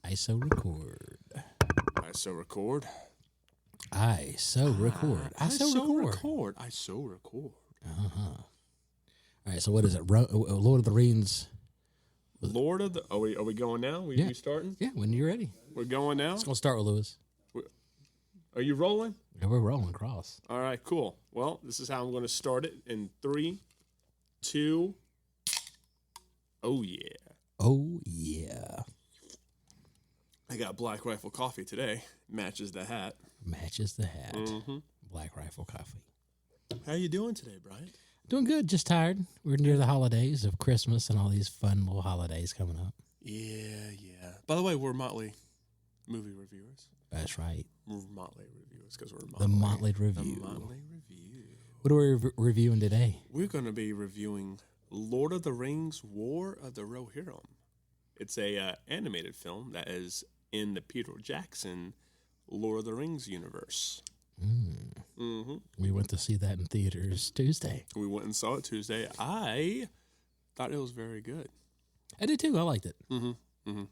I so record. I so record. I so record. I so record. I so record. All right. So what is it? Lord of the Rings. Lord of the. Are we going now? We starting? Yeah. When you're ready. We're going now. It's gonna start with Lewis. Are you rolling? Yeah, we're rolling cross. All right. Cool. Well, this is how I'm going to start it in 3, 2. Oh yeah. Oh yeah. I got Black Rifle coffee today. Matches the hat. Matches the hat. Mm-hmm. Black Rifle coffee. How you doing today, Brian? Doing good. Just tired. We're near the holidays of Christmas and all these fun little holidays coming up. Yeah. By the way, we're Motley movie reviewers. That's right. We're Motley reviewers because we're Motley. The Motley Review. The Motley Review. What are we reviewing today? We're going to be reviewing Lord of the Rings: War of the Rohirrim. It's a animated film that is in the Peter Jackson Lord of the Rings universe. Mm-hmm. We went to see that in theaters Tuesday. We went and saw it Tuesday. I thought it was very good. I did too. I liked it. Mm-hmm.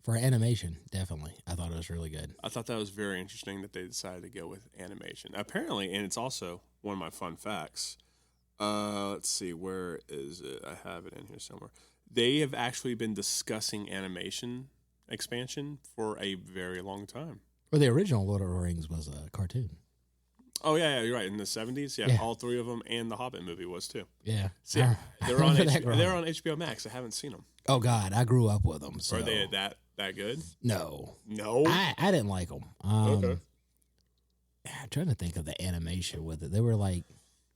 For animation, definitely. I thought it was really good. I thought that was very interesting that they decided to go with animation. Apparently, and it's also one of my fun facts. Let's see, where is it? I have it in here somewhere. They have actually been discussing animation expansion for a very long time. Well, the original Lord of the Rings was a cartoon. Oh, yeah, you're right. In the 70s, yeah, all three of them, and the Hobbit movie was too. Yeah. See, they're on HBO Max. I haven't seen them. Oh, God, I grew up with them. So. Are they that good? No. No? I didn't like them. Okay. I'm trying to think of the animation with it. They were like...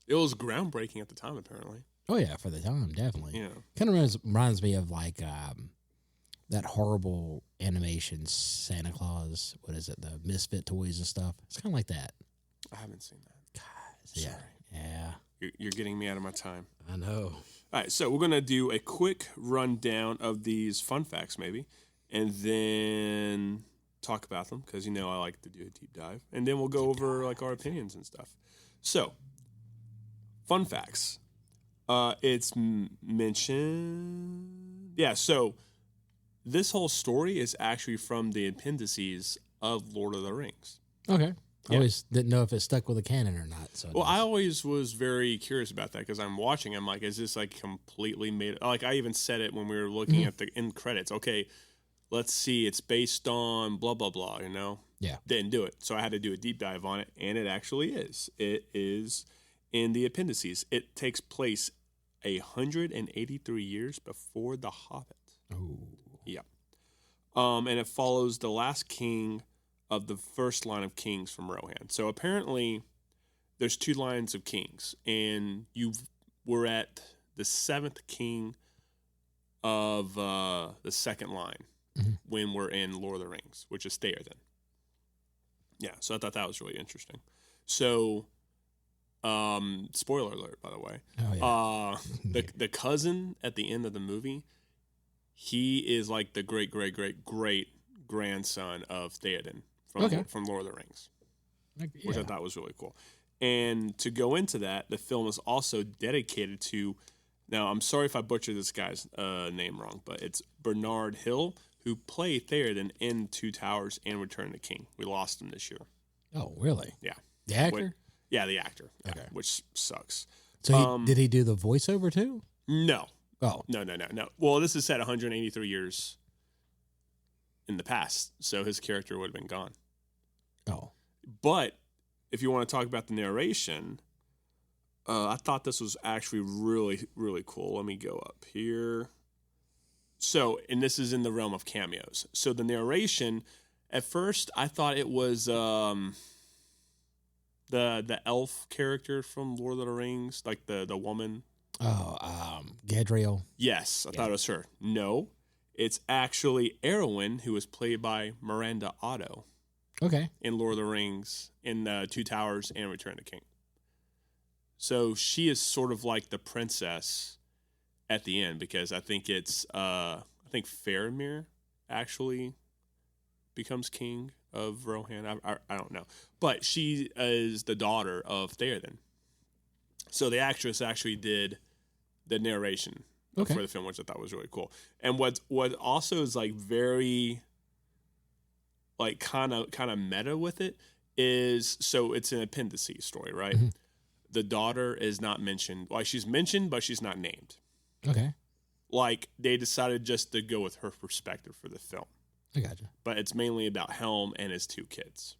It was groundbreaking at the time, apparently. Oh, yeah, for the time, definitely. Yeah. Kind of reminds me of like that horrible animation Santa Claus. What is it? The Misfit toys and stuff. It's kind of like that. I haven't seen that. God, yeah. You're getting me out of my time. I know. All right, so we're going to do a quick rundown of these fun facts, maybe, and then talk about them, because, I like to do a deep dive. And then we'll go over, like, our opinions and stuff. So, fun facts. It's mentioned... Yeah, so this whole story is actually from the appendices of Lord of the Rings. Okay. Yeah. Always didn't know if it stuck with the canon or not. So I always was very curious about that because I'm watching. I'm like, is this like completely made? Like I even said it when we were looking at the end credits. Okay, let's see. It's based on blah blah blah. Yeah. Didn't do it, so I had to do a deep dive on it, and it actually is. It is in the appendices. It takes place 183 years before The Hobbit. Oh. Yeah. And it follows the last king of the first line of kings from Rohan. So apparently there's 2 lines of kings, and you were at the 7th king of the second line when we're in Lord of the Rings, which is Theoden. Yeah, so I thought that was really interesting. So, spoiler alert, by the way. Oh, yeah. The cousin at the end of the movie, he is like the great grandson of Theoden from Lord of the Rings, which I thought was really cool. And to go into that, the film is also dedicated to, now I'm sorry if I butchered this guy's name wrong, but it's Bernard Hill, who played Theoden in Two Towers and Return of the King. We lost him this year. Oh, really? Yeah. The actor? Yeah, the actor. Okay. Yeah, which sucks. So did he do the voiceover too? No. Oh. No. Well, this is set 183 years in the past, so his character would have been gone. Oh. But if you want to talk about the narration, I thought this was actually really, really cool. Let me go up here. So, and this is in the realm of cameos. So the narration, at first, I thought it was the elf character from Lord of the Rings, like the woman. Oh, Gadriel. Yes, I thought it was her. No, it's actually Arwen, who was played by Miranda Otto. Okay. In Lord of the Rings, in Two Towers and Return of the King. So she is sort of like the princess at the end, because I think it's I think Faramir actually becomes king of Rohan. I don't know, but she is the daughter of Theoden. So the actress actually did the narration for the film, which I thought was really cool. And what also is like very like kind of meta with it is, so it's an appendices story, right? Mm-hmm. The daughter is not mentioned. Like, she's mentioned, but she's not named. Okay. Like, they decided just to go with her perspective for the film. I gotcha. But it's mainly about Helm and his 2 kids.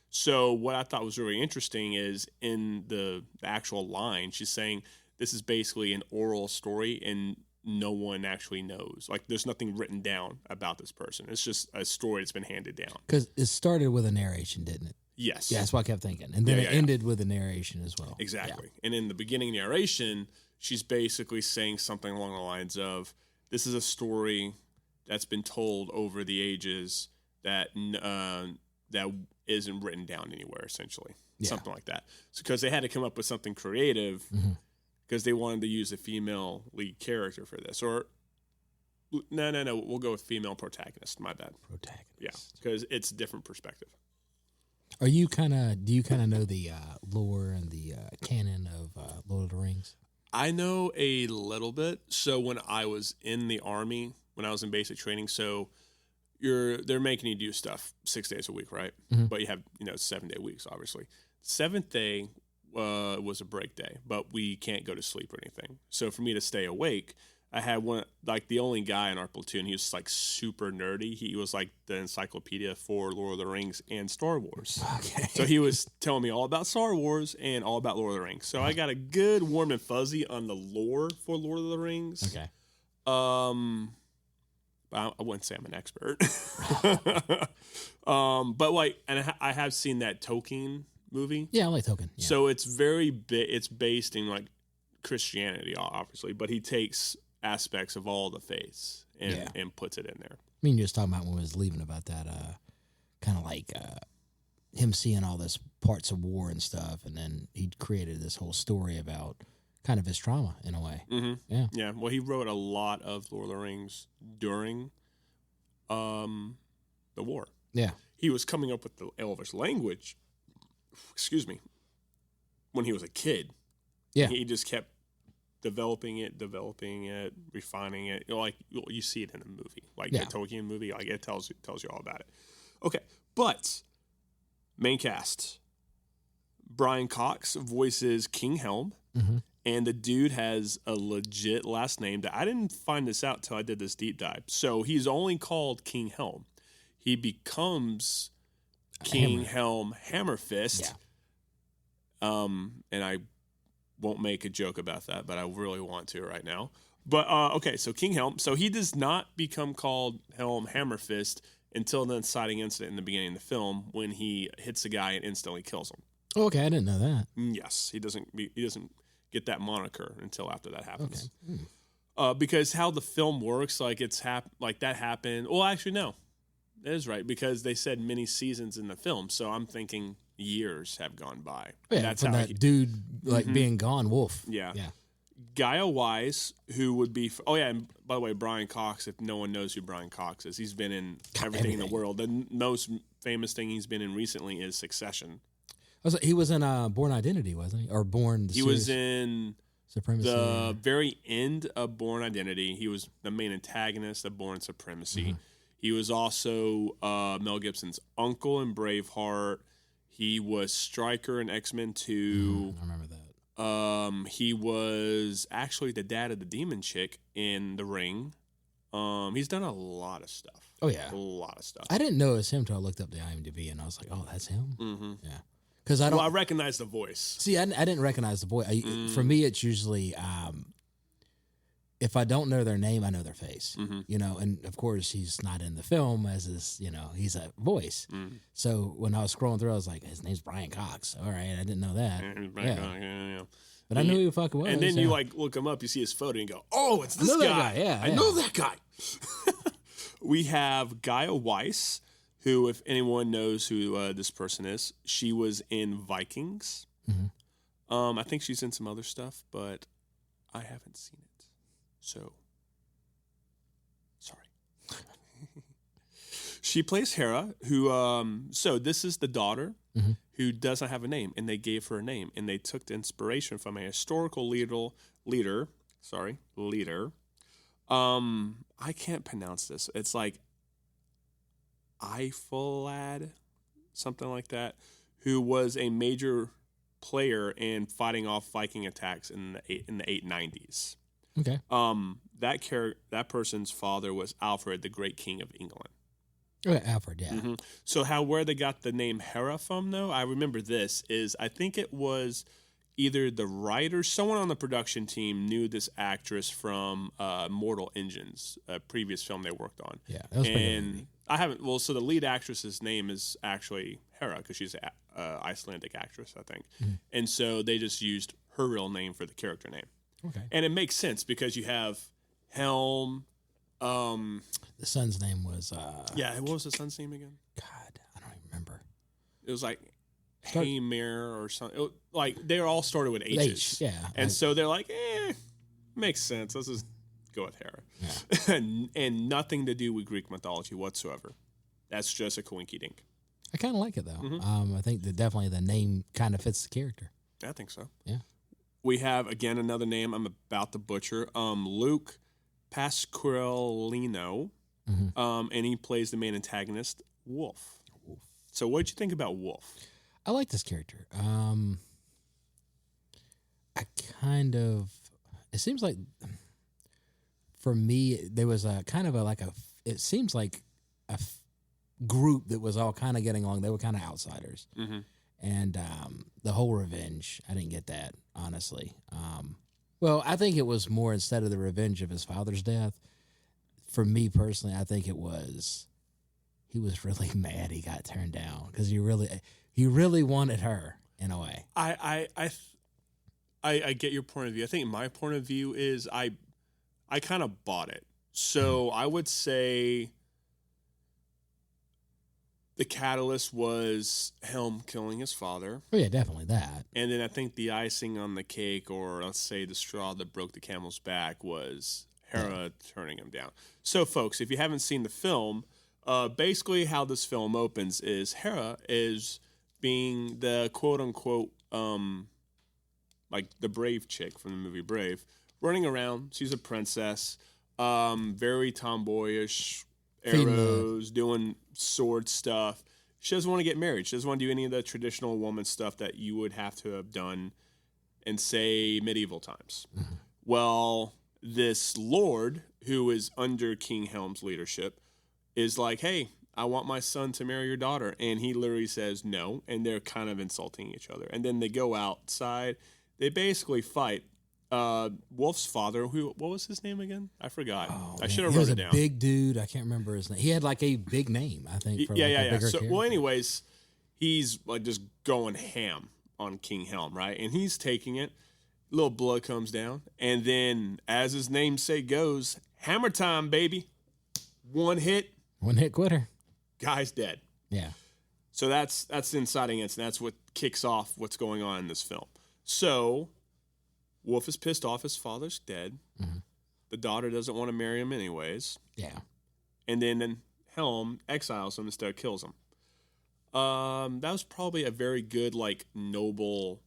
So what I thought was really interesting is in the actual line, she's saying this is basically an oral story and no one actually knows. Like, there's nothing written down about this person. It's just a story that's been handed down. Because it started with a narration, didn't it? Yes. Yeah, that's what I kept thinking. And then it ended with a narration as well. Exactly. Yeah. And in the beginning narration, she's basically saying something along the lines of, this is a story that's been told over the ages that that isn't written down anywhere, essentially. Yeah. Something like that. So, because they had to come up with something creative, because they wanted to use a female lead character for this. Or, no, we'll go with female protagonist. My bad. Protagonist. Yeah, because it's a different perspective. Do you kind of know the lore and the canon of Lord of the Rings? I know a little bit. So when I was in the Army, when I was in basic training, so they're making you do stuff 6 days a week, right? Mm-hmm. But you have 7-day weeks, obviously. 7th day was a break day, but we can't go to sleep or anything. So for me to stay awake, I had one, like the only guy in our platoon. He was like super nerdy. He was like the encyclopedia for Lord of the Rings and Star Wars. Okay. So he was telling me all about Star Wars and all about Lord of the Rings. So I got a good warm and fuzzy on the lore for Lord of the Rings. Okay. But I wouldn't say I'm an expert. But like, and I have seen that Tolkien movie. Yeah, I like Tolkien. Yeah. So it's it's based in like Christianity, obviously, but he takes aspects of all the faiths and puts it in there. I mean, you're just talking about when I was leaving about that, kind of like him seeing all this parts of war and stuff, and then he created this whole story about kind of his trauma in a way. Mm-hmm. Yeah. Yeah. Well, he wrote a lot of Lord of the Rings during the war. Yeah. He was coming up with the Elvish language, when he was a kid. Yeah. He just kept developing it, refining it. Like you see it in the movie, like the Tolkien movie. Like it tells you all about it. Okay, but main cast: Brian Cox voices King Helm, and the dude has a legit last name that I didn't find this out till I did this deep dive. So he's only called King Helm. He becomes King Helm Hammerfist. Yeah. And I won't make a joke about that, but I really want to right now. But okay, so King Helm. So he does not become called Helm Hammerfist until the inciting incident in the beginning of the film when he hits a guy and instantly kills him. Oh, okay, I didn't know that. Yes, he doesn't get that moniker until after that happens. Okay. Because how the film works, like like that happened. Well, actually, no, that is right, because they said many seasons in the film. So I'm thinking years have gone by. Yeah, that's from that dude being gone wolf. Yeah. Yeah. Gaia Wise, who would be... Oh, yeah, and by the way, Brian Cox, if no one knows who Brian Cox is, he's been in everything in the world. The most famous thing he's been in recently is Succession. He was in Born Identity, wasn't he? Or Born... He was in Supremacy. The very end of Born Identity. He was the main antagonist of Born Supremacy. Mm-hmm. He was also Mel Gibson's uncle in Braveheart. He was Stryker in X-Men 2. I remember that. He was actually the dad of the demon chick in The Ring. He's done a lot of stuff. Oh, yeah. A lot of stuff. I didn't know it was him until I looked up the IMDb, and I was like, oh, that's him? Mm-hmm. Yeah. Because I recognize the voice. See, I didn't recognize the voice. For me, it's usually... if I don't know their name, I know their face, and of course he's not in the film as his, he's a voice. Mm. So when I was scrolling through, I was like, his name's Brian Cox. All right. I didn't know that. Yeah. But I knew who the fuck it was. And then you look him up, you see his photo and go, oh, it's this guy. Yeah. I know that guy. We have Gaia Weiss, who, if anyone knows who this person is, she was in Vikings. Mm-hmm. I think she's in some other stuff, but I haven't seen it. So, sorry. She plays Hera, who, so this is the daughter who doesn't have a name, and they gave her a name, and they took the inspiration from a historical leader. I can't pronounce this. It's like Eiffelad, something like that, who was a major player in fighting off Viking attacks in the 890s. Okay. That person's father was Alfred, the Great King of England. Oh, Alfred, yeah. Mm-hmm. So where they got the name Hera from, though, I remember this, is I think it was either the writer, someone on the production team knew this actress from Mortal Engines, a previous film they worked on. Yeah, that was and I haven't. Well, so the lead actress's name is actually Hera because she's an Icelandic actress, I think. Mm-hmm. And so they just used her real name for the character name. Okay. And it makes sense because you have Helm. The son's name was. Yeah, what was the son's name again? God, I don't even remember. It was like Hamir or something. Like they all started with H's. Yeah. And so they're like, makes sense. Let's just go with Hera. Yeah. and nothing to do with Greek mythology whatsoever. That's just a coinky dink. I kind of like it though. Mm-hmm. I think that definitely the name kind of fits the character. I think so. Yeah. We have again another name I'm about to butcher. Luke Pasqualino. Mm-hmm. And he plays the main antagonist, Wolf. So what did you think about Wolf? I like this character. It seems like for me, there was a kind of it seems like a group that was all kind of getting along. They were kind of outsiders. Mm-hmm. And the whole revenge, I didn't get that, honestly. Well, I think it was more instead of the revenge of his father's death. For me personally, I think he was really mad he got turned down because he really wanted her in a way. I get your point of view. I think my point of view is I kind of bought it. So I would say the catalyst was Helm killing his father. Oh yeah, definitely that. And then I think the icing on the cake, or let's say the straw that broke the camel's back, was Hera turning him down. So folks, if you haven't seen the film, basically how this film opens is Hera is being the quote-unquote, like the brave chick from the movie Brave, running around. She's a princess, very tomboyish, arrows, doing sword stuff. She doesn't want to get married. She doesn't want to do any of the traditional woman stuff that you would have to have done in, say, medieval times. Mm-hmm. Well, this lord, who is under King Helm's leadership, is like, hey, I want my son to marry your daughter. And he literally says no, and they're kind of insulting each other. And then they go outside. They basically fight. Wolf's father, what was his name again? I forgot. I should have wrote it down. He was a big dude. I can't remember his name. He had like a big name, I think. For yeah. Bigger So, well, anyways, he's like just going ham on King Helm, right? And he's taking it. Little blood comes down. And then, as his namesake goes, hammer time, baby. One hit quitter. Guy's dead. Yeah. So that's the inciting incident. That's what kicks off what's going on in this film. So Wolf is pissed off his father's dead. Mm-hmm. The daughter doesn't want to marry him anyways. Yeah. And then Helm exiles him instead of kills him. That was probably a very good, like, noble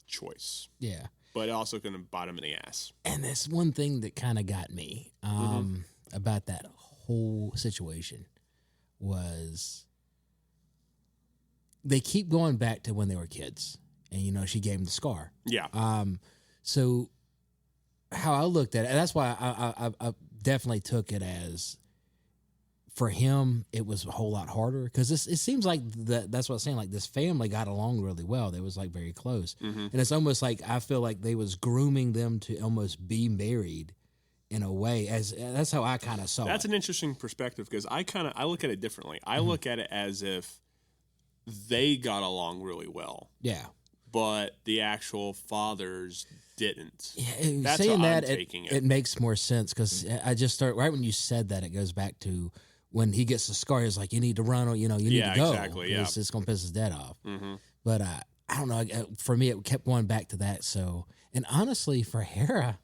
choice. Yeah. But also going to bite him in the ass. And that's one thing that kind of got me about that whole situation was they keep going back to when they were kids. And, she gave him the scar. Yeah. So how I looked at it, and that's why I definitely took it as, for him, it was a whole lot harder. Because it seems like, that's what I'm saying, like this family got along really well. They was like very close. Mm-hmm. And it's almost like, I feel like they was grooming them to almost be married in a way. That's how I kind of saw it. That's an interesting perspective because I look at it differently. I look at it as if they got along really well. Yeah. But the actual fathers didn't. Yeah, that's saying how that, I'm taking it makes more sense because I just start right when you said that. It goes back to when he gets the scar. He's like, "You need to run, or you need to go." Exactly. Yeah, it's going to piss his dad off. Mm-hmm. But I don't know. For me, it kept going back to that. So, and honestly, for Hera,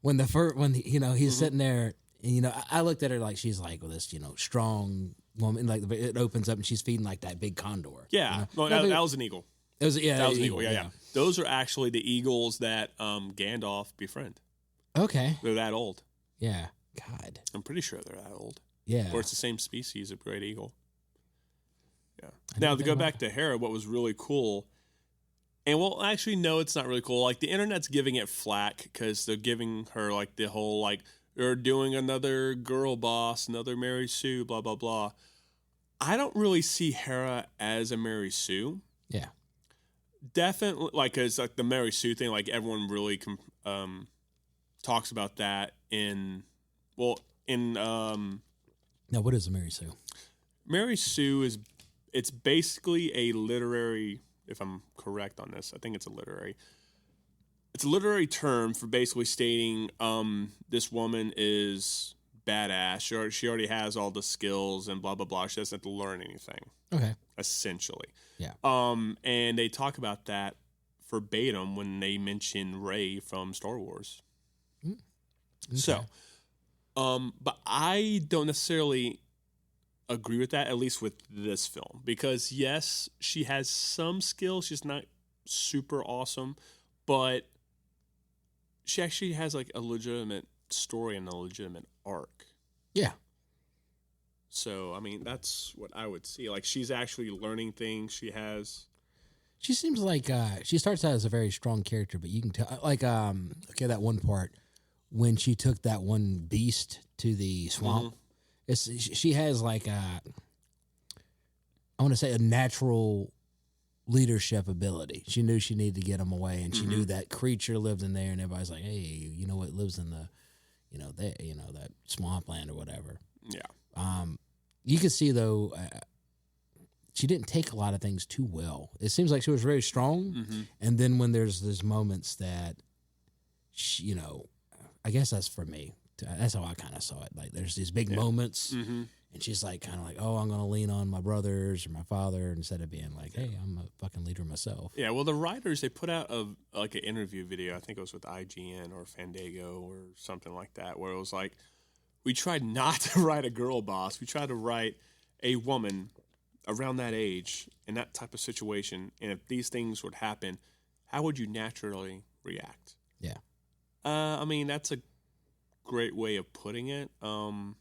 when he's sitting there, and, I looked at her like she's like this, strong woman. Like it opens up and she's feeding like that big condor. Yeah, well, that was an eagle. That was an eagle. Yeah. Those are actually the eagles that Gandalf befriend. Okay. They're that old. Yeah. God. I'm pretty sure they're that old. Yeah. Or it's the same species of great eagle. Yeah. Now, to go back to Hera, what was really cool, and well, actually, no, it's not really cool. Like, the internet's giving it flack because they're giving her, like, the whole, like, they're doing another girl boss, another Mary Sue, blah, blah, blah. I don't really see Hera as a Mary Sue. Yeah. Definitely, like, it's like the Mary Sue thing, like, everyone really talks about that in. Now, what is a Mary Sue? Mary Sue it's basically a literary, if I'm correct on this, I think it's a literary term for basically stating this woman is badass. She already has all the skills and blah, blah, blah. She doesn't have to learn anything. Okay. Essentially. Yeah. And they talk about that verbatim when they mention Rey from Star Wars. Okay. So, but I don't necessarily agree with that, at least with this film, because yes, she has some skills. She's not super awesome, but she actually has like a legitimate story and a legitimate arc. Yeah. So, I mean, that's what I would see. Like, she's actually learning things. She seems like she starts out as a very strong character, but you can tell, like, okay, that one part when she took that one beast to the swamp. She has like I want to say a natural leadership ability. She knew she needed to get him away, and she knew that creature lived in there, and everybody's like, "Hey, you know what lives in the, that swampland or whatever." Yeah. You can see though, she didn't take a lot of things too well. It seems like she was very strong, and then when there's moments that, she, I guess that's for me. That's how I kind of saw it. Like, there's these big moments, and she's like, kind of like, oh, I'm going to lean on my brothers or my father instead of being like, hey, I'm a fucking leader myself. Yeah, well, the writers, they put out an interview video. I think it was with IGN or Fandango or something like that, where it was like, we tried not to write a girl boss. We tried to write a woman around that age in that type of situation. And if these things would happen, how would you naturally react? Yeah. I mean, that's a great way of putting it. I'm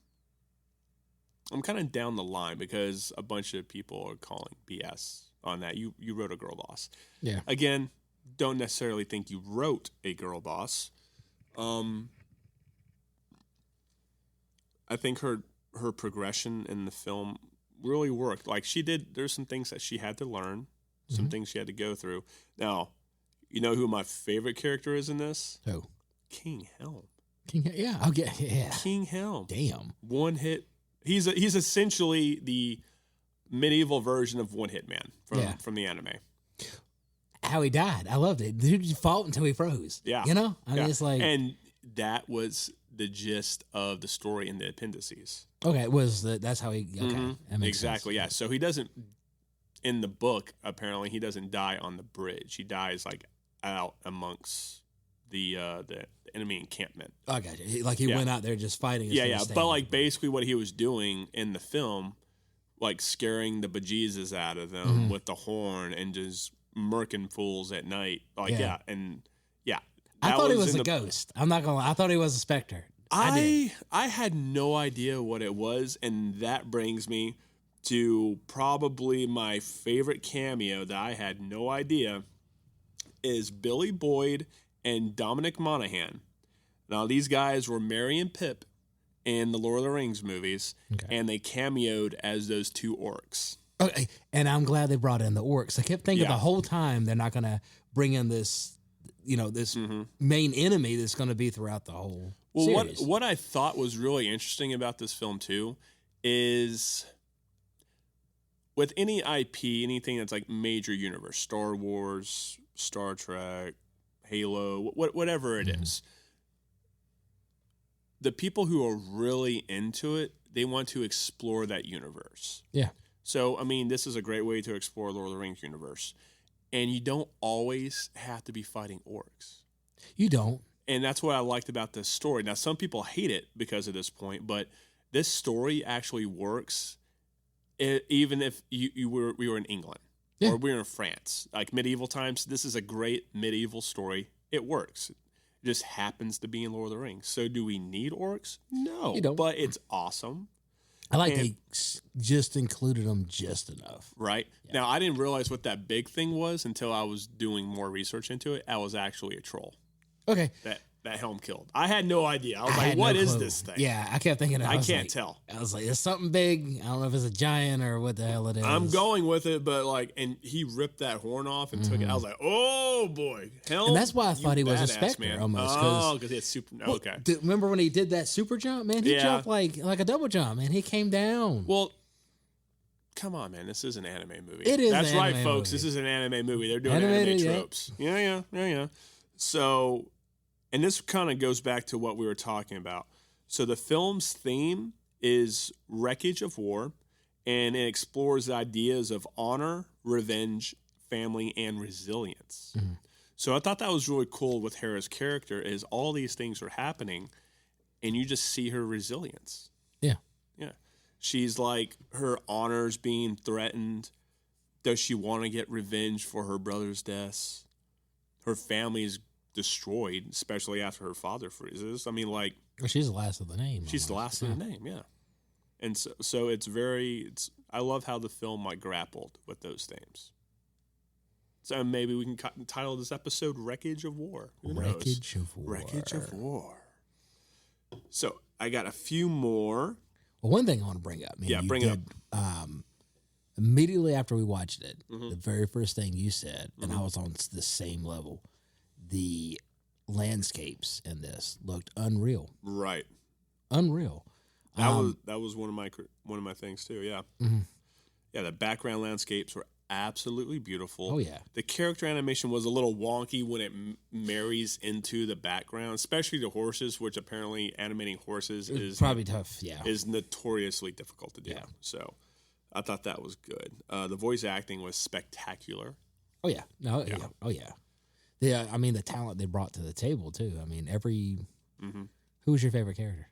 kind of down the line because a bunch of people are calling BS on that. You wrote a girl boss. Yeah. Again, don't necessarily think you wrote a girl boss. I think her progression in the film really worked. Like, there's some things that she had to learn, some things she had to go through. Now, you know who my favorite character is in this? Who? King Helm. Yeah, I'll get King Helm. Damn. One hit. He's essentially the medieval version of One Hit Man from the anime. How he died, I loved it. Dude just fought until he froze. Yeah, I mean, it's like, and that was the gist of the story in the appendices. Okay, that's how he. Okay, that makes exactly. sense. Yeah, so he doesn't. In the book, apparently, he doesn't die on the bridge. He dies like out amongst the enemy encampment. I got you. Like, he went out there just fighting. Yeah. But like, basically what he was doing in the film, like scaring the bejesus out of them with the horn and just murking fools at night. Like, I thought he was a ghost. I'm not gonna lie. I thought he was a specter. I had no idea what it was, and that brings me to probably my favorite cameo that I had no idea is Billy Boyd and Dominic Monaghan. Now, these guys were Merry and Pip in the Lord of the Rings movies, and they cameoed as those two orcs. Okay, and I'm glad they brought in the orcs. I kept thinking the whole time they're not going to bring in this, this main enemy that's going to be throughout the whole series. What I thought was really interesting about this film, too, is with any IP, anything that's like major universe, Star Wars, Star Trek, Halo, whatever it is, the people who are really into it, they want to explore that universe. Yeah. So, I mean, this is a great way to explore Lord of the Rings universe. And you don't always have to be fighting orcs. You don't. And that's what I liked about this story. Now, some people hate it because of this point, but this story actually works even if we were in England. Or we're in France, like medieval times. This is a great medieval story. It works. It just happens to be in Lord of the Rings. So do we need orcs? No. You don't. But it's awesome. I like they just included them just enough. Right. Yeah. Now, I didn't realize what that big thing was until I was doing more research into it. I was actually a troll. Okay. That Helm killed. I had no idea. I was like, what is this thing? Yeah, I kept thinking. I can't tell. I was like, it's something big. I don't know if it's a giant or what the hell it is. I'm going with it, but like, and he ripped that horn off and took it. I was like, oh boy, Helm. And that's why I thought he was a Spectre man. almost. Oh, because he had super. Okay. Remember when he did that super jump, man? He jumped like a double jump, man. He came down. Well, come on, man. This is an anime movie. It is. That's right, folks. Movie. This is an anime movie. They're doing anime tropes. Yeah. So. And this kind of goes back to what we were talking about. So the film's theme is wreckage of war, and it explores ideas of honor, revenge, family, and resilience. Mm-hmm. So I thought that was really cool with Hera's character is all these things are happening, and you just see her resilience. Yeah. She's like, her honor's being threatened. Does she want to get revenge for her brother's deaths? Her family's destroyed, especially after her father freezes. I mean, like... Well, she's the last of the name. She's the last of the name, yeah. And so it's I love how the film like grappled with those themes. So maybe we can title this episode Wreckage of War. Wreckage of War. Wreckage of War. So I got a few more. Well, one thing I want to bring up. Bring it up. Immediately after we watched it, the very first thing you said, and I was on the same level, the landscapes in this looked unreal. Right. Unreal. That was one of my things too. Yeah. Mm-hmm. Yeah. The background landscapes were absolutely beautiful. Oh yeah. The character animation was a little wonky when it marries into the background, especially the horses, which apparently animating horses is probably tough. Yeah. Is notoriously difficult to do. Yeah. So I thought that was good. The voice acting was spectacular. Oh yeah. No. Yeah. Oh yeah. Yeah, I mean the talent they brought to the table too. I mean Who was your favorite character?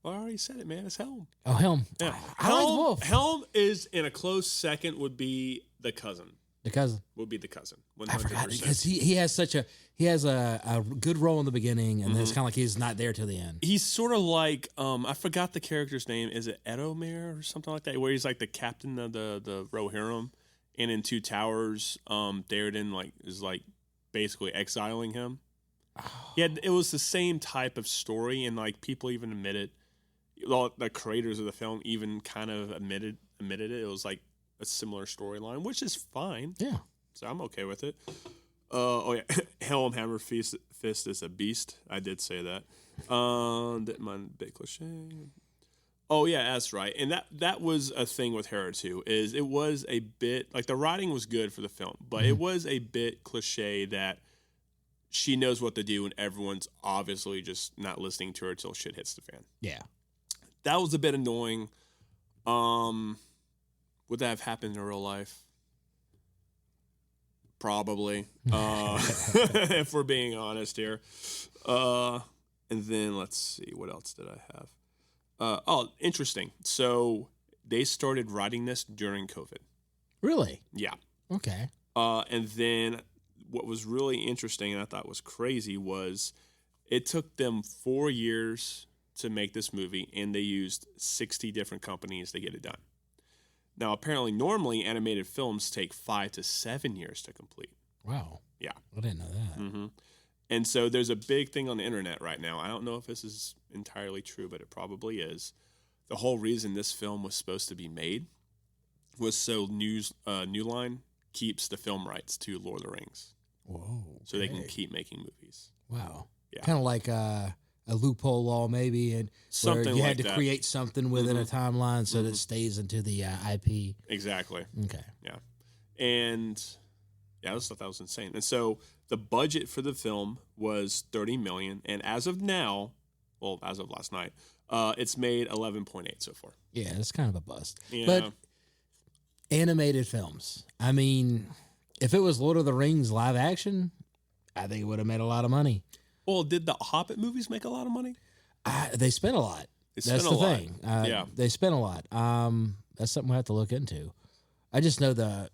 Well, I already said it, man. It's Helm. Oh, Helm. Yeah. I like Wolf. Helm is in a close second. Would be the cousin. The cousin would be the cousin. 100%. I forgot because he has a good role in the beginning, and then it's kind of like he's not there till the end. He's sort of like I forgot the character's name. Is it Edomir or something like that? Where he's like the captain of the Rohirrim, and in Two Towers, Theoden is basically exiling him. Oh. Yeah, it was the same type of story, and like people even admitted, the creators of the film even kind of admitted it. It was like a similar storyline, which is fine. Yeah, so I'm okay with it. Oh yeah, Helm Hammer Fist is a beast. I did say that. Didn't mind bit cliche. Oh yeah, that's right. And that was a thing with Hera too. Is it was a bit like the writing was good for the film, but it was a bit cliche that she knows what to do and everyone's obviously just not listening to her till shit hits the fan. Yeah, that was a bit annoying. Would that have happened in real life? Probably, if we're being honest here. And then let's see, what else did I have? Interesting. So they started writing this during COVID. Really? Yeah. Okay. And then what was really interesting and I thought was crazy was it took them 4 years to make this movie, and they used 60 different companies to get it done. Now, apparently, normally animated films take 5 to 7 years to complete. Wow. Yeah. I didn't know that. Mm-hmm. And so there's a big thing on the internet right now. I don't know if this is entirely true, but it probably is. The whole reason this film was supposed to be made was so New Line keeps the film rights to Lord of the Rings. Whoa. Okay. So they can keep making movies. Wow. Yeah. Kind of like a loophole law maybe, and something where you like had to create something within a timeline so that it stays into the IP. Exactly. Okay. Yeah. And yeah, I just thought that was insane. And so the budget for the film was $30 million, and as of now, well, as of last night, it's made 11.8 so far. Yeah, it's kind of a bust. Yeah. But animated films, I mean, if it was Lord of the Rings live action, I think it would have made a lot of money. Well, did the Hobbit movies make a lot of money? They spent a lot. That's the thing. Yeah, they spent a lot. That's something we have to look into. I just know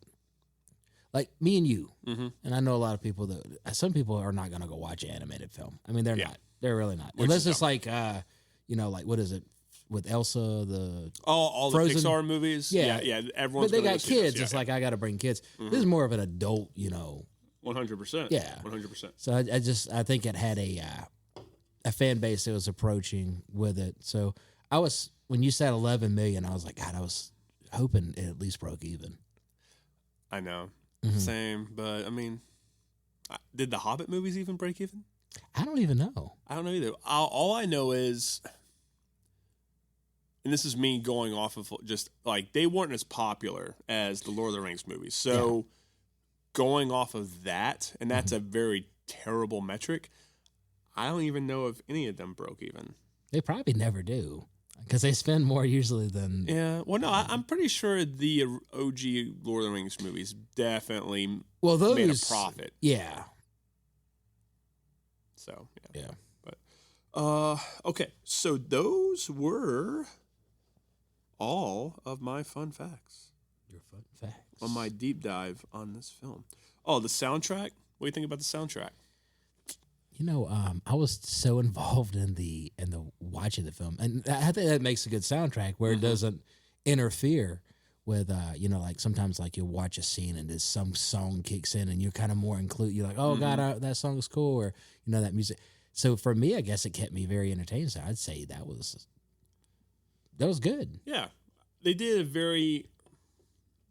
like me and you, and I know a lot of people that some people are not going to go watch an animated film. I mean, they're not. They're really not. Unless it's like, like what is it? with Elsa, the all Frozen. the Pixar movies. Yeah. Everyone's. But they got kids. Yeah, it's like I got to bring kids. This is more of an adult, 100%. Yeah, 100%. So I think it had a fan base that was approaching with it. So when you said 11 million, I was like, God, I was hoping it at least broke even. I know, same. But I mean, did the Hobbit movies even break even? I don't even know. I don't know either. All I know is, and this is me going off of just like they weren't as popular as the Lord of the Rings movies. So going off of that, and that's a very terrible metric, I don't even know if any of them broke even. They probably never do because they spend more usually than... Yeah. Well, no, I'm pretty sure the OG Lord of the Rings movies definitely made a profit. Yeah. So, yeah. But, okay. So those were all of my fun facts. Your fun facts. On my deep dive on this film. Oh, the soundtrack? What do you think about the soundtrack? I was so involved in the watching the film, and I think that makes a good soundtrack where it doesn't interfere with, like sometimes like you'll watch a scene and there's some song kicks in and you're kind of more included. You're like, oh God, that song is cool, or that music. So for me, I guess it kept me very entertained. So I'd say that was good. Yeah, they did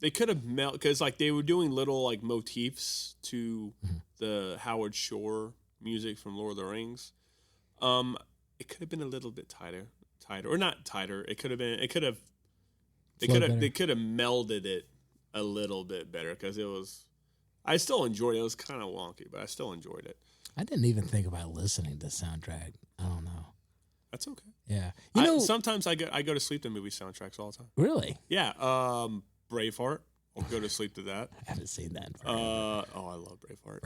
they could have because like they were doing little like motifs to the Howard Shore music from Lord of the Rings. It could have been a little bit tighter, or not tighter. They could have melded it a little bit better because I still enjoyed it. It was kind of wonky, but I still enjoyed it. I didn't even think about listening to the soundtrack. I don't know. That's okay. Yeah. Sometimes I go to sleep to movie soundtracks all the time. Really? Yeah. Braveheart. I'll go to sleep to that. I haven't seen that in forever. I love Braveheart.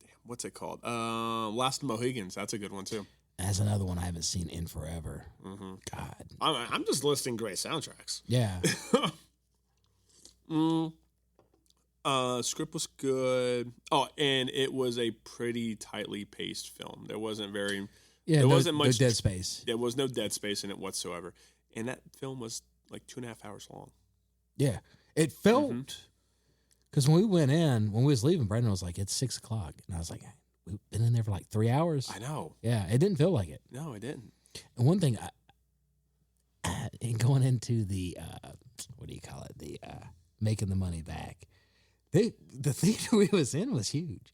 Damn, what's it called? Last of the Mohegans. That's a good one too. That's another one I haven't seen in forever. God. I'm just listing great soundtracks. Yeah. Script was good. Oh, and it was a pretty tightly paced film. There wasn't there wasn't much dead space. There was no dead space in it whatsoever. And that film was like 2.5 hours long. Yeah. It felt, because when we was leaving, Brandon was like, it's 6:00. And I was like, we've been in there for like 3 hours. I know. Yeah. It didn't feel like it. No, it didn't. And one thing, in going into the, what do you call it? The making the money back. The theater we was in was huge.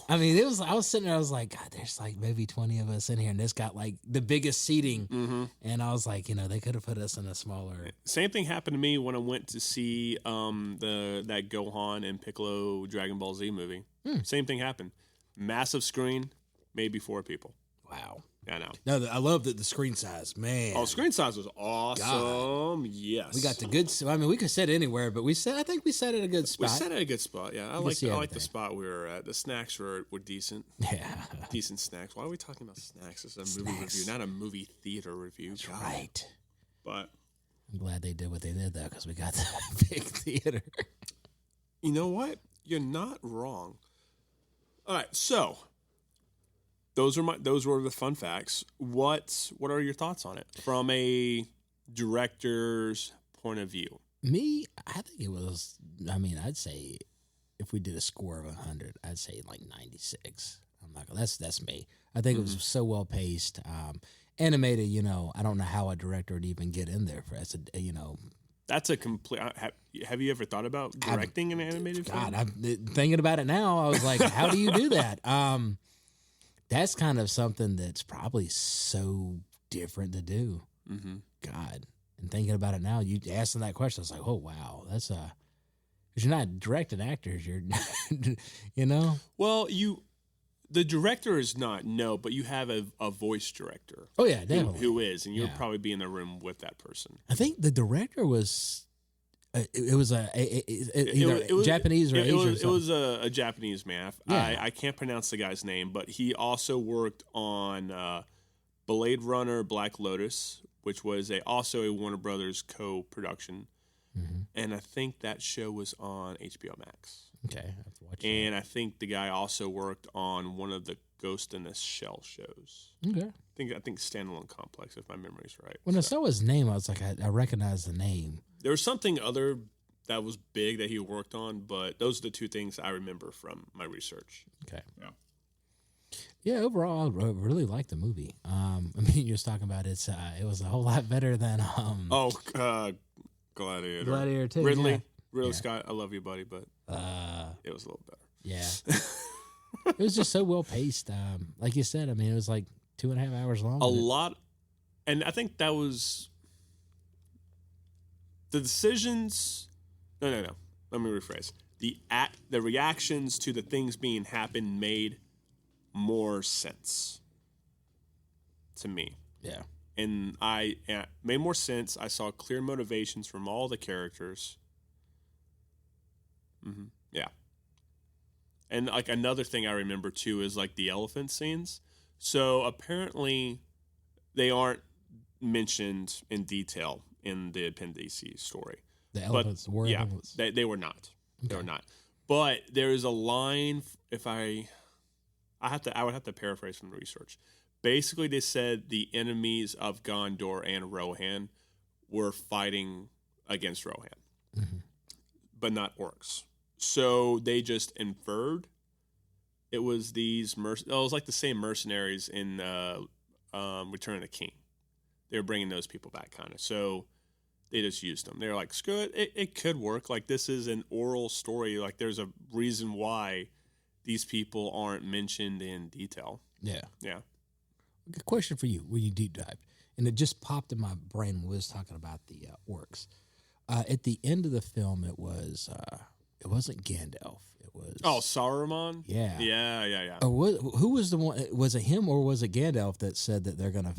I mean, I was sitting there, I was like, God, there's like maybe 20 of us in here, and this got like the biggest seating. And I was like, they could have put us in a smaller. Same thing happened to me when I went to see that Gohan and Piccolo Dragon Ball Z movie. Same thing happened. Massive screen, maybe 4 people. Wow. I know. No, I love the screen size, man. Oh, screen size was awesome. God. Yes. We got the good. I mean, we could sit anywhere, but I think we sat at a good spot. We sat at a good spot. Yeah, I like the spot we were at. The snacks were decent. Yeah, decent snacks. Why are we talking about snacks? It's a movie review, not a movie theater review. That's right. But I'm glad they did what they did though, because we got the big theater. You know what? You're not wrong. All right, so. Those were the fun facts. What are your thoughts on it from a director's point of view? Me, I think it was. I mean, I'd say if we did a score of 100, I'd say like 96. I'm not. That's me. I think it was so well paced, animated. I don't know how a director would even get in there for as a. That's a complete. Have you ever thought about directing an animated film? God, I'm thinking about it now. I was like, how do you do that? That's kind of something that's probably so different to do. God. And thinking about it now, you asking that question, I was like, oh, wow. That's because you're not directing actors. You're, Well, the director is not, no, but you have a voice director. Oh, yeah, definitely. Who is, and you'll probably be in the room with that person. I think the director was... It was either Japanese or Asian. It was a Japanese man. Yeah. I can't pronounce the guy's name, but he also worked on Blade Runner, Black Lotus, which was also a Warner Brothers co-production, and I think that show was on HBO Max. Okay, I have to watch and that. I think the guy also worked on one of the Ghost in the Shell shows. Okay. I think Standalone Complex, if my memory's right. When I saw his name, I was like, I recognize the name. There was something other that was big that he worked on, but those are the two things I remember from my research. Okay. Yeah. Yeah, overall, I really liked the movie. I mean, you're just talking about it was a whole lot better than Gladiator. Gladiator 2. Ridley Yeah. Scott, I love you, buddy, but it was a little better. Yeah. It was just so well paced. Like you said, I mean, it was like 2.5 hours long. A lot, and I think that was the decisions. No. Let me rephrase. The reactions to the things being happened made more sense to me. Yeah. And made more sense. I saw clear motivations from all the characters. Mm-hmm. Yeah. And like another thing I remember too is like the elephant scenes. So apparently they aren't mentioned in detail in the appendices story. The elephants were elephants. They were not. Okay. They were not. But there is a line. If I would have to paraphrase from the research. Basically, they said the enemies of Gondor and Rohan were fighting against Rohan, but not orcs. So they just inferred it was these it was like the same mercenaries in Return of the King. They were bringing those people back, kind of. So they just used them. They were like, screw it, it could work. Like, this is an oral story. Like, there's a reason why these people aren't mentioned in detail. Yeah. Yeah. A question for you when you deep dived, and it just popped in my brain when we was talking about the orcs. At the end of the film, it wasn't Gandalf. It was Saruman. Yeah. Yeah. Who was the one? Was it him or was it Gandalf that said that they're gonna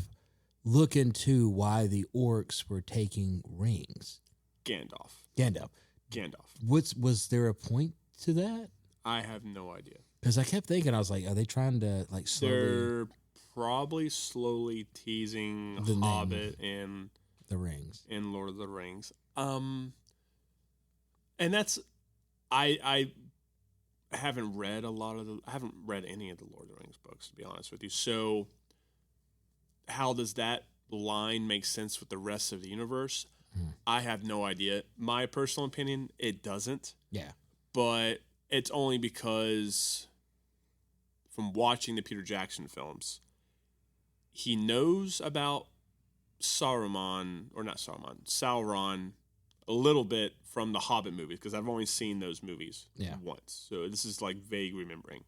look into why the orcs were taking rings? Gandalf. Was there a point to that? I have no idea. Because I kept thinking, I was like, are they trying to like slowly? They're probably slowly teasing The Hobbit and the rings and Lord of the Rings. And that's I haven't read I haven't read any of the Lord of the Rings books, to be honest with you. So how does that line make sense with the rest of the universe? I have no idea. My personal opinion, it doesn't. Yeah. But it's only because from watching the Peter Jackson films, he knows about Sauron a little bit from the Hobbit movies, because I've only seen those movies once. So this is like vague remembering.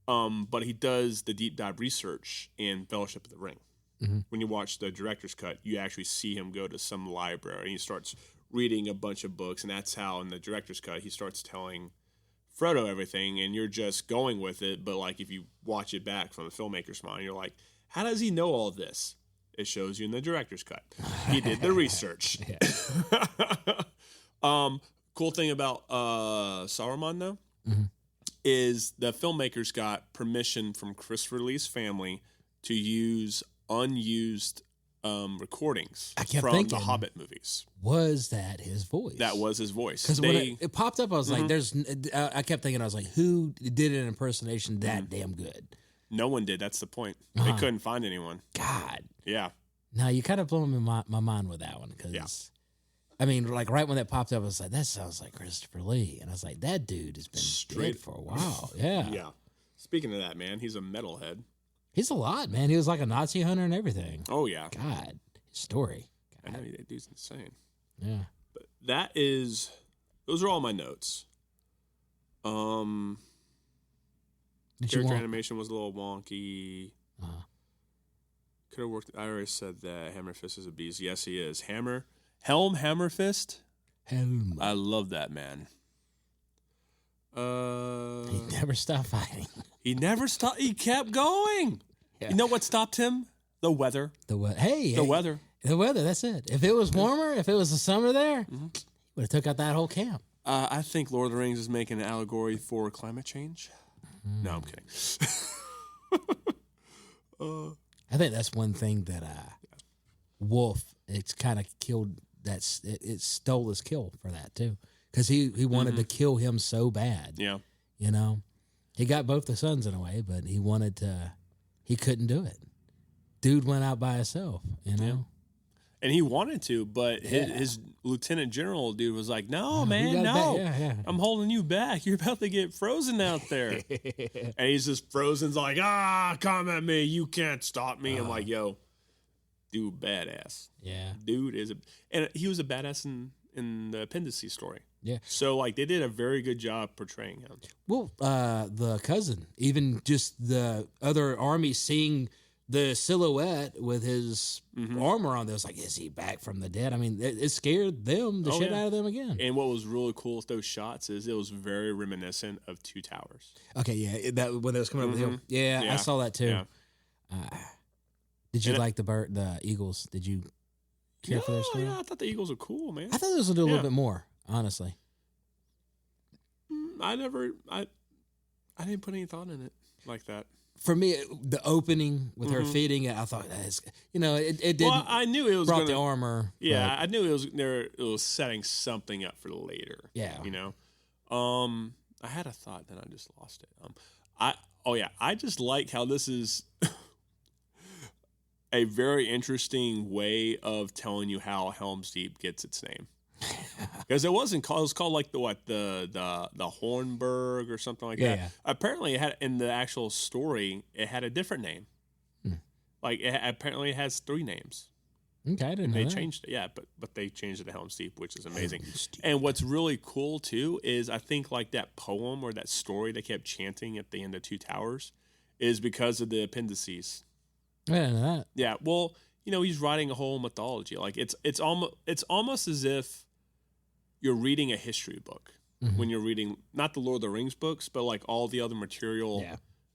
But he does the deep dive research in Fellowship of the Ring. Mm-hmm. When you watch the director's cut, you actually see him go to some library and he starts reading a bunch of books, and that's how in the director's cut he starts telling Frodo everything, and you're just going with it. But like if you watch it back from the filmmaker's mind, you're like, how does he know all of this? It shows you in the director's cut. He did the research. Cool thing about Saruman, though, is the filmmakers got permission from Christopher Lee's family to use unused recordings from the Hobbit movies. Was that his voice? That was his voice. Because when it popped up, I was like, I kept thinking, I was like, who did an impersonation that damn good? No one did. That's the point. They couldn't find anyone. God. Yeah. Now, you kind of blew my mind with that one. Because, I mean, like right when that popped up, I was like, that sounds like Christopher Lee. And I was like, that dude has been dead for a while. Yeah. Yeah. Speaking of that, man, he's a metalhead. He's a lot, man. He was like a Nazi hunter and everything. Oh, yeah. God. His story. God. I know, that dude's insane. Yeah. But those are all my notes. Character animation was a little wonky. Could have worked. I already said that Hammer Fist is a beast. Yes, he is. Hammer Fist. Helm. I love that man. He never stopped fighting. He never stopped. He kept going. Yeah. You know what stopped him? The weather. The weather. The weather. That's it. If it was warmer, if it was the summer there, he would have took out that whole camp. I think Lord of the Rings is making an allegory for climate change. No, I'm kidding. I think that's one thing that Wolf, it's kind of killed. It stole his kill for that too, because he wanted to kill him so bad. Yeah, you know. He got both the sons in a way, but he wanted to. He couldn't do it. Dude went out by himself, you know. Yeah. And he wanted to, but his lieutenant general dude was like, "No, man, no, I'm holding you back. You're about to get frozen out there." And he's just frozen's like, come at me. You can't stop me. I'm like, yo, dude, badass. Yeah. Dude and he was a badass in the appendices story. Yeah. So, like, they did a very good job portraying him. Well, the cousin, even just the other army seeing the silhouette with his armor on, there was like, is he back from the dead? I mean, it scared them, shit out of them again. And what was really cool with those shots is it was very reminiscent of Two Towers. Okay, yeah, that when it was coming over the hill. Yeah, I saw that too. Yeah. Did you like the Eagles? Did you care for their story? Yeah, I thought the Eagles were cool, man. I thought this would do a little bit more, honestly. I didn't put any thought in it like that. For me, the opening with her feeding it, I thought that is, it did. Well, I knew it was brought the armor. Yeah, I knew it was setting something up for later. Yeah, I had a thought, then I just lost it. I just like how this is a very interesting way of telling you how Helm's Deep gets its name. Because it was called like the Hornburg or something like that. Yeah. Apparently, it had in the actual story, it had a different name. Like apparently, it has 3 names. Okay, I didn't know. They changed it, yeah, but they changed it to Helm's Deep, which is amazing. And what's really cool too is I think like that poem or that story they kept chanting at the end of Two Towers is because of the appendices. I didn't know that. Yeah, well, he's writing a whole mythology. Like it's almost as if you're reading a history book when you're reading not the Lord of the Rings books, but like all the other material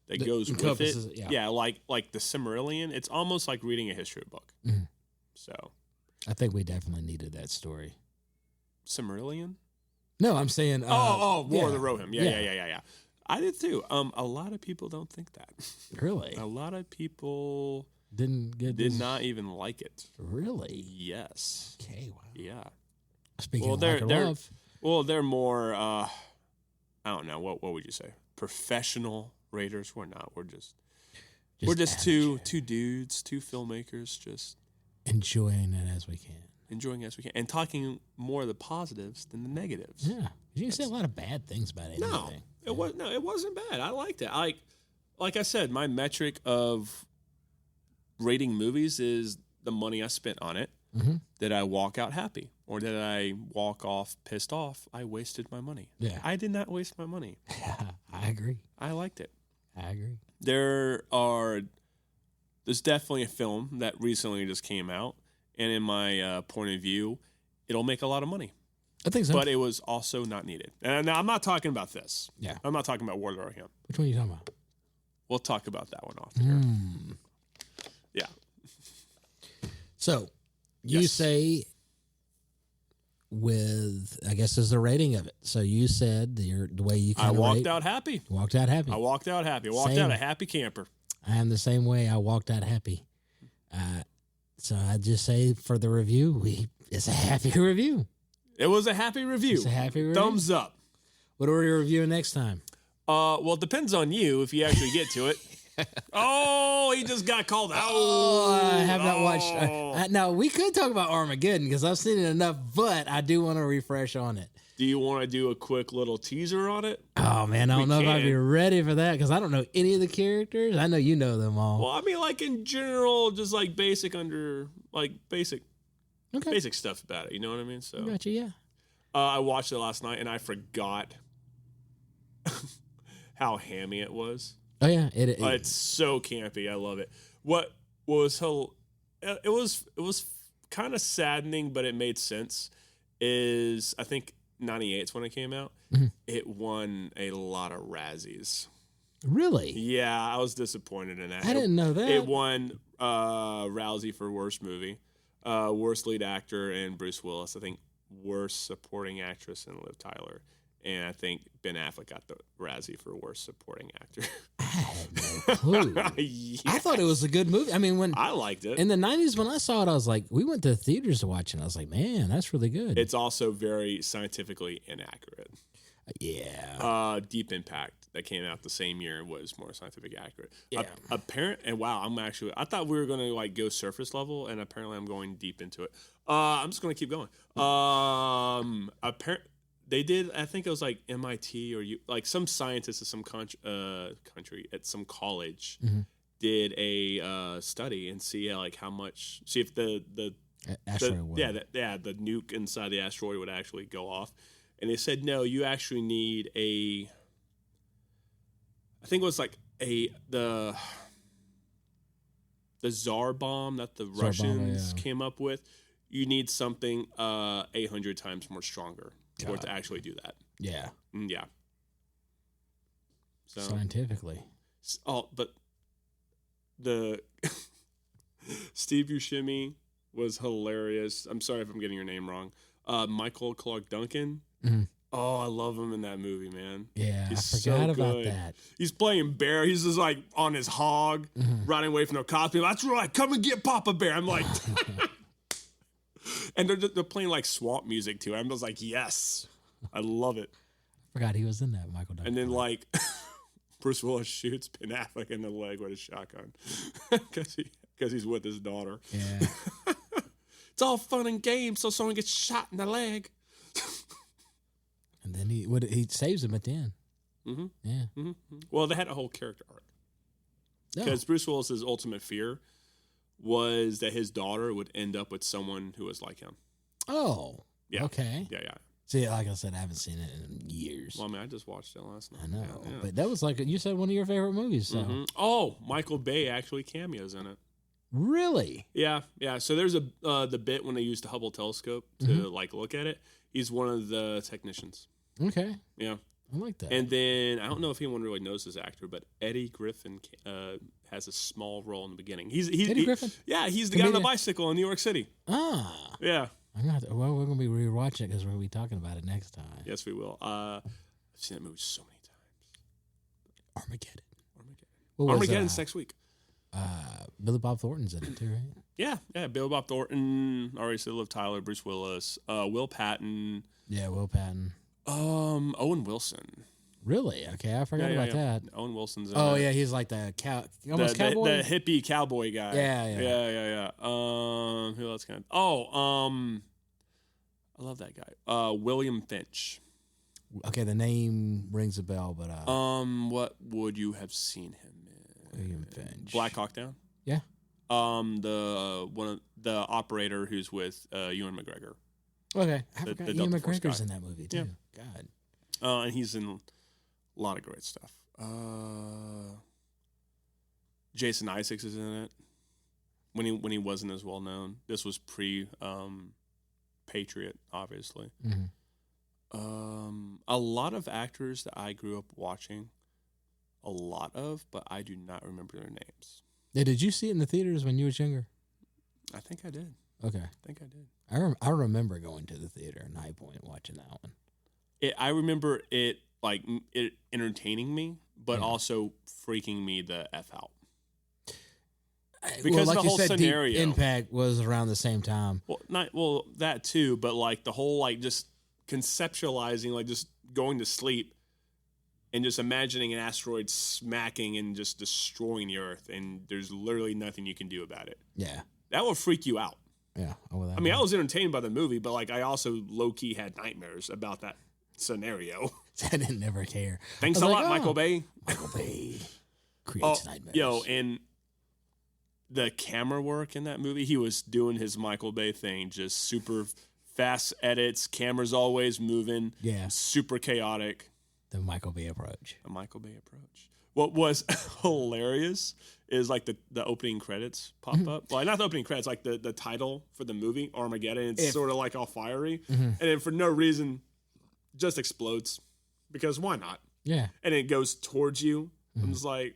that goes with it. Yeah, like the Silmarillion. It's almost like reading a history book. So, I think we definitely needed that story. Silmarillion? No, I'm saying War of the Rohirrim. Yeah. I did too. A lot of people don't think that. Really? A lot of people did not even like it. Really? Yes. Okay. Wow. Yeah. Speaking of love. Well, they're more. I don't know. What would you say? Professional raiders? We're not. We're just two dudes, 2 filmmakers, just enjoying it as we can. And talking more of the positives than the negatives. Yeah. You can say a lot of bad things about anything. It wasn't bad. I liked it. Like I said, my metric of rating movies is the money I spent on it. Did I walk out happy? Or did I walk off pissed off? I wasted my money. Yeah. I did not waste my money. I agree. I liked it. I agree. There's definitely a film that recently just came out, and in my point of view, it'll make a lot of money. I think so. But it was also not needed. And now I'm not talking about this. Yeah. I'm not talking about War of the Rohirrim. Which one are you talking about? We'll talk about that one off here. Yeah. So, you say I guess there's a rating of it. So you said the way you kind of walked out happy. Walked out happy. I walked out happy. I walked out a happy camper. I am the same way. I walked out happy. So I just say for the review, it's a happy review. It was a happy review. It's a happy review. Thumbs up. What are we reviewing next time? Well, it depends on you if you actually get to it. Oh, he just got called out. Oh, I have not watched. Now, we could talk about Armageddon because I've seen it enough, but I do want to refresh on it. Do you want to do a quick little teaser on it? Oh, man, I don't know if I'd be ready for that because I don't know any of the characters. I know you know them all. Well, I mean, like in general, just like basic stuff about it. You know what I mean? So, gotcha, yeah. I watched it last night and I forgot how hammy it was. Oh yeah, it's so campy. I love it. What was it was kind of saddening, but it made sense. Is I think 98 is when it came out. It won a lot of Razzies. Really? Yeah, I was disappointed in that. I didn't know that. It won Rousey for worst movie, worst lead actor, and Bruce Willis. I think worst supporting actress and Liv Tyler. And I think Ben Affleck got the Razzie for worst supporting actor. I had no clue. Yeah. I thought it was a good movie. I mean, when I liked it in the 90s, when I saw it, I was like, we went to the theaters to watch it. And I was like, man, that's really good. It's also very scientifically inaccurate. Yeah. Deep Impact. that came out the same year was more scientific accurate. Yeah. I thought we were going to like go surface level, and apparently I'm going deep into it. I'm just going to keep going. They did, I think it was like MIT or like some scientists at some country at some college did a study and see if the nuke inside the asteroid would actually go off. And they said, no, you actually need I think it was like the Tsar bomb that the Russians came up with. You need something 800 times more stronger for it to actually do that. Yeah. Yeah. So scientifically. But the Steve Buscemi was hilarious. I'm sorry if I'm getting your name wrong. Michael Clark Duncan. Mm-hmm. Oh, I love him in that movie, man. Yeah, I forgot about that. He's playing bear. He's just like on his hog, running away from the cops. That's right. Come and get Papa Bear. I'm like, and they're playing like swamp music too. I'm just like, yes, I love it. I forgot he was in that, Michael Duncan. And then like Bruce Willis shoots Ben Affleck in the leg with a shotgun because he's with his daughter. Yeah, it's all fun and games, so someone gets shot in the leg. And then he saves him at the end. Mm-hmm. Yeah. Mm-hmm. Well, they had a whole character arc. Because Bruce Willis's ultimate fear was that his daughter would end up with someone who was like him. Oh. Yeah. Okay. Yeah. See, like I said, I haven't seen it in years. Well, I mean, I just watched it last night. I know. Yeah. But that was like, you said one of your favorite movies. So. Mm-hmm. Oh, Michael Bay actually cameos in it. Really? Yeah. So there's the bit when they used the Hubble telescope to like look at it. He's one of the technicians. Okay. Yeah. I like that. And then, I don't know if anyone really knows this actor, but Eddie Griffin has a small role in the beginning. Eddie Griffin? Yeah, he's the guy on the bicycle in New York City. Ah. Yeah. We're going to be rewatching it because we're going to be talking about it next time. Yes, we will. I've seen that movie so many times. Armageddon. Armageddon's next week. Billy Bob Thornton's in it too, right? Yeah. Billy Bob Thornton, already said Liv Tyler, Bruce Willis, Will Patton. Yeah, Will Patton. Owen Wilson. Really? Okay, I forgot about that. Owen Wilson's in it. Yeah, he's like the cowboy? The hippie cowboy guy. Yeah. Who else can I love that guy. William Finch. Okay, the name rings a bell, but what would you have seen him in? William Finch. Black Hawk Down? Yeah. The operator who's with Ewan McGregor. Okay, I forgot Ewan McGregor's in that movie too. Yeah. God. And he's in a lot of great stuff. Jason Isaacs is in it when he wasn't as well known. This was pre Patriot, obviously. Mm-hmm. A lot of actors that I grew up watching, but I do not remember their names. Yeah, did you see it in the theaters when you was younger? I think I did. Okay. I think I did. I remember going to the theater in High Point watching that one. I remember it entertaining me, but also freaking me the F out. Because like the whole scenario. Deep Impact was around the same time. Well, that too, but like the whole like just conceptualizing, like just going to sleep and just imagining an asteroid smacking and just destroying the Earth, and there's literally nothing you can do about it. Yeah. That will freak you out. Yeah. I was entertained by the movie, but like I also low-key had nightmares about that scenario. I didn't never care. Thanks a lot, Michael Bay. Michael Bay creates nightmares. And the camera work in that movie, he was doing his Michael Bay thing, just super fast edits, cameras always moving, super chaotic. The Michael Bay approach. What was hilarious is like the opening credits pop up. Well, not the opening credits, like the title for the movie, Armageddon. It's sort of like all fiery. And then for no reason, just explodes. Because why not? Yeah. And it goes towards you. I'm just like...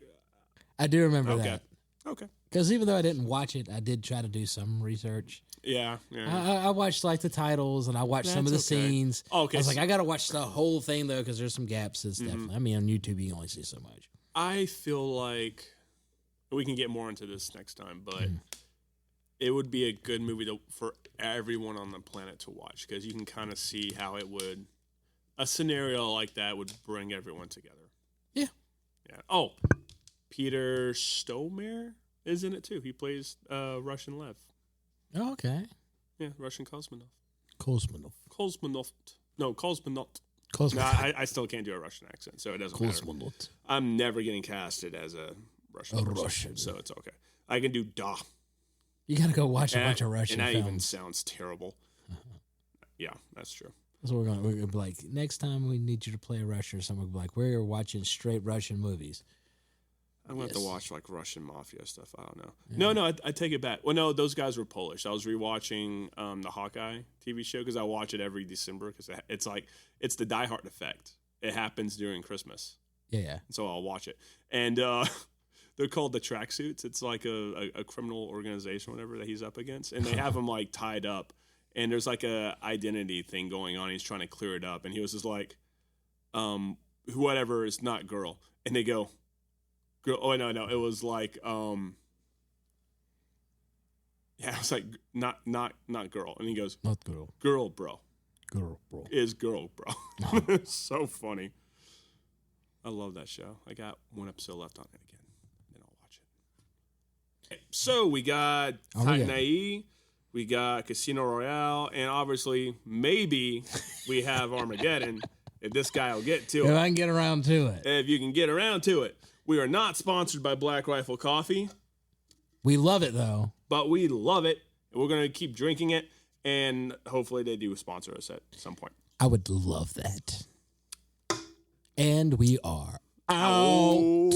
I do remember that. Okay. Because even though I didn't watch it, I did try to do some research. Yeah. I watched like the titles and I watched some of the scenes. Okay. I was like, I got to watch the whole thing though because there's some gaps. It's definitely. I mean, on YouTube you can only see so much. I feel like we can get more into this next time, but it would be a good movie for everyone on the planet to watch because you can kind of see how a scenario like that would bring everyone together. Yeah. Yeah. Oh, Peter Stormare is in it too. He plays Russian Lev. Oh, okay. Yeah, Russian cosmonaut. Cosmonaut. No, cosmonaut. Cosmonaut. No, I still can't do a Russian accent, so it doesn't matter. I'm never getting casted as a Russian person, so it's okay. I can do da. You got to go watch a bunch of Russian films. And that even films. sounds terrible. Yeah, that's true. That's what we're gonna be like. Next time we need you to play a Russian or something, we'll be like, we're watching straight Russian movies. I'm going to have to watch like Russian mafia stuff. I don't know. Yeah. No, I take it back. Well, no, those guys were Polish. I was rewatching the Hawkeye TV show because I watch it every December because it's the Die Hard effect. It happens during Christmas. Yeah. So I'll watch it. And they're called the Tracksuits. It's like a criminal organization or whatever that he's up against. And they have him like tied up. And there's like a identity thing going on. He's trying to clear it up. And he was just like, whatever is not girl. And they go, girl. Oh, no. It was like, it was like, not girl. And he goes, not girl. Girl, bro. Girl, bro. Is girl, bro. It's so funny. I love that show. I got one episode left on it again. Then I'll watch it. Okay, so we got Titan AE. We got Casino Royale, and obviously, maybe we have Armageddon if this guy will get to it. If I can get around to it. If you can get around to it. We are not sponsored by Black Rifle Coffee. We love it, though. But we love it, and we're going to keep drinking it, and hopefully they do sponsor us at some point. I would love that. And we are out.